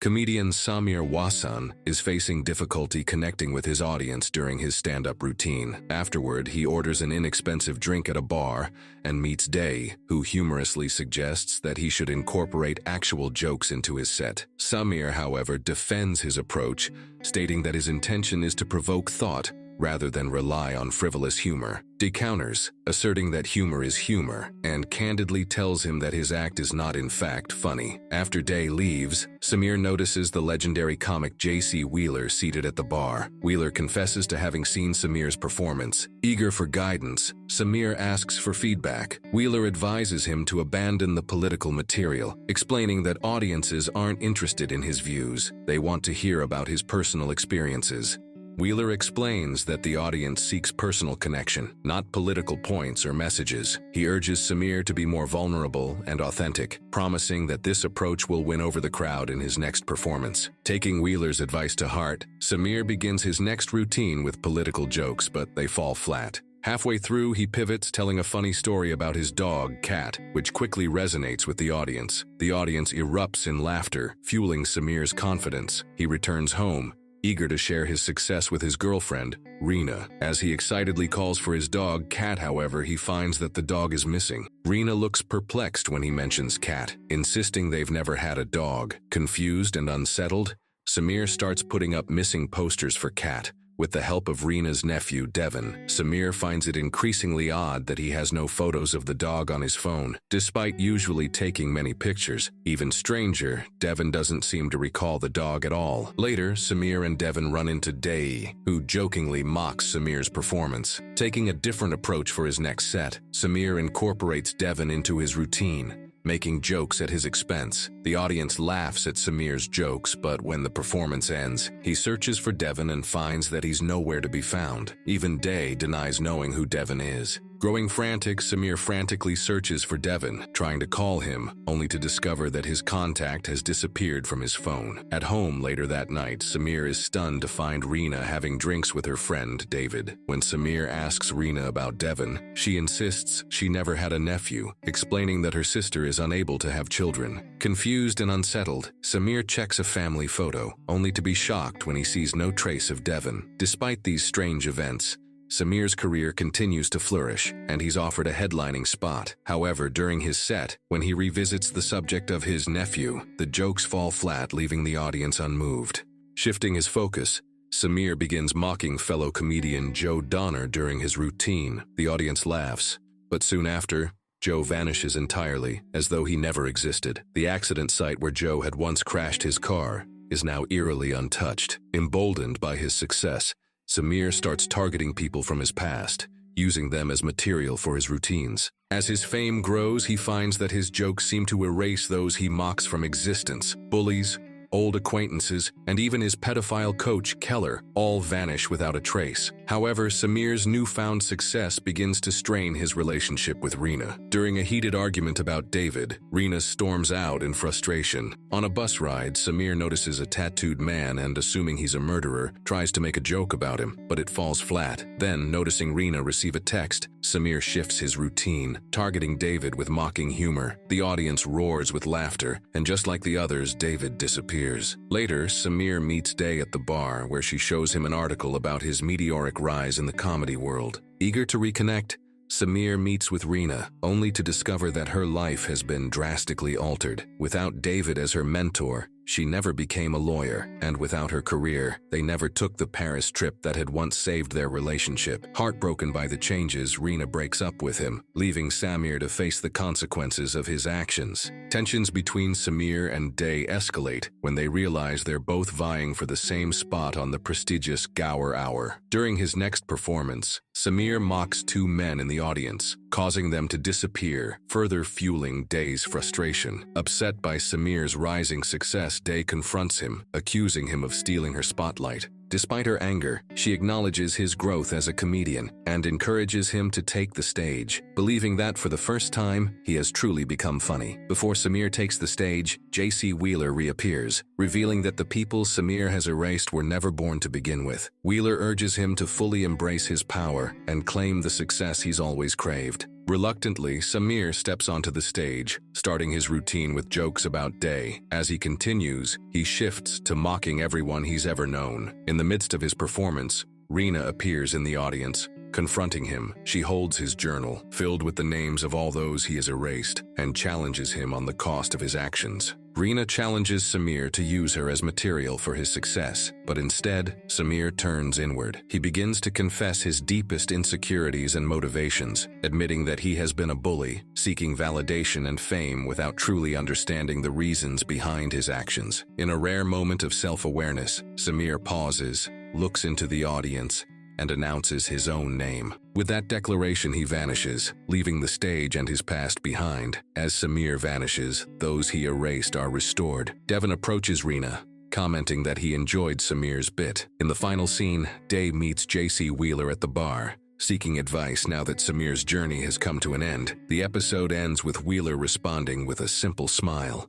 Comedian Samir Wassan is facing difficulty connecting with his audience during his stand-up routine. Afterward, he orders an inexpensive drink at a bar and meets Day, who humorously suggests that he should incorporate actual jokes into his set. Samir, however, defends his approach, stating that his intention is to provoke thought rather than rely on frivolous humor. Day counters, asserting that humor is humor, and candidly tells him that his act is not in fact funny. After Day leaves, Samir notices the legendary comic J.C. Wheeler seated at the bar. Wheeler confesses to having seen Samir's performance. Eager for guidance, Samir asks for feedback. Wheeler advises him to abandon the political material, explaining that audiences aren't interested in his views. They want to hear about his personal experiences. Wheeler explains that the audience seeks personal connection, not political points or messages. He urges Samir to be more vulnerable and authentic, promising that this approach will win over the crowd in his next performance. Taking Wheeler's advice to heart, Samir begins his next routine with political jokes, but they fall flat. Halfway through, he pivots, telling a funny story about his dog, Cat, which quickly resonates with the audience. The audience erupts in laughter, fueling Samir's confidence. He returns home, eager to share his success with his girlfriend, Rena. As he excitedly calls for his dog, Cat, however, he finds that the dog is missing. Rena looks perplexed when he mentions Cat, insisting they've never had a dog. Confused and unsettled, Samir starts putting up missing posters for Cat. With the help of Rena's nephew, Devin, Samir finds it increasingly odd that he has no photos of the dog on his phone, despite usually taking many pictures. Even stranger, Devin doesn't seem to recall the dog at all. Later, Samir and Devin run into Day, who jokingly mocks Samir's performance. Taking a different approach for his next set, Samir incorporates Devin into his routine, making jokes at his expense. The audience laughs at Samir's jokes, but when the performance ends, he searches for Devin and finds that he's nowhere to be found. Even Day denies knowing who Devin is. Growing frantic, Samir frantically searches for Devin, trying to call him, only to discover that his contact has disappeared from his phone. At home later that night, Samir is stunned to find Rena having drinks with her friend, David. When Samir asks Rena about Devin, she insists she never had a nephew, explaining that her sister is unable to have children. Confused and unsettled, Samir checks a family photo, only to be shocked when he sees no trace of Devin. Despite these strange events, Samir's career continues to flourish, and he's offered a headlining spot. However, during his set, when he revisits the subject of his nephew, the jokes fall flat, leaving the audience unmoved. Shifting his focus, Samir begins mocking fellow comedian Joe Donner during his routine. The audience laughs, but soon after, Joe vanishes entirely, as though he never existed. The accident site where Joe had once crashed his car is now eerily untouched. Emboldened by his success, Samir starts targeting people from his past, using them as material for his routines. As his fame grows, he finds that his jokes seem to erase those he mocks from existence. Bullies, old acquaintances, and even his pedophile coach, Keller, all vanish without a trace. However, Samir's newfound success begins to strain his relationship with Rena. During a heated argument about David, Rena storms out in frustration. On a bus ride, Samir notices a tattooed man and, assuming he's a murderer, tries to make a joke about him, but it falls flat. Then, noticing Rena receive a text, Samir shifts his routine, targeting David with mocking humor. The audience roars with laughter, and just like the others, David disappears. Later, Samir meets Day at the bar, where she shows him an article about his meteoric rise in the comedy world. Eager to reconnect, Samir meets with Rena, only to discover that her life has been drastically altered. Without David as her mentor, she never became a lawyer, and without her career, they never took the Paris trip that had once saved their relationship. Heartbroken by the changes, Rena breaks up with him, leaving Samir to face the consequences of his actions. Tensions between Samir and Day escalate when they realize they're both vying for the same spot on the prestigious Gower Hour. During his next performance, Samir mocks two men in the audience, causing them to disappear, further fueling Day's frustration. Upset by Samir's rising success, Day confronts him, accusing him of stealing her spotlight. Despite her anger, she acknowledges his growth as a comedian and encourages him to take the stage, believing that for the first time, he has truly become funny. Before Samir takes the stage, J.C. Wheeler reappears, revealing that the people Samir has erased were never born to begin with. Wheeler urges him to fully embrace his power and claim the success he's always craved. Reluctantly, Samir steps onto the stage, starting his routine with jokes about Day. As he continues, he shifts to mocking everyone he's ever known. In the midst of his performance, Rena appears in the audience. Confronting him, she holds his journal, filled with the names of all those he has erased, and challenges him on the cost of his actions. Rena challenges Samir to use her as material for his success, but instead, Samir turns inward. He begins to confess his deepest insecurities and motivations, admitting that he has been a bully, seeking validation and fame without truly understanding the reasons behind his actions. In a rare moment of self-awareness, Samir pauses, looks into the audience, and announces his own name. With that declaration, he vanishes, leaving the stage and his past behind. As Samir vanishes, those he erased are restored. Devon approaches Rena, commenting that he enjoyed Samir's bit. In the final scene, Day meets JC Wheeler at the bar, seeking advice now that Samir's journey has come to an end. The episode ends with Wheeler responding with a simple smile.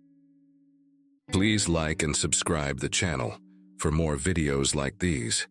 Please like and subscribe the channel for more videos like these.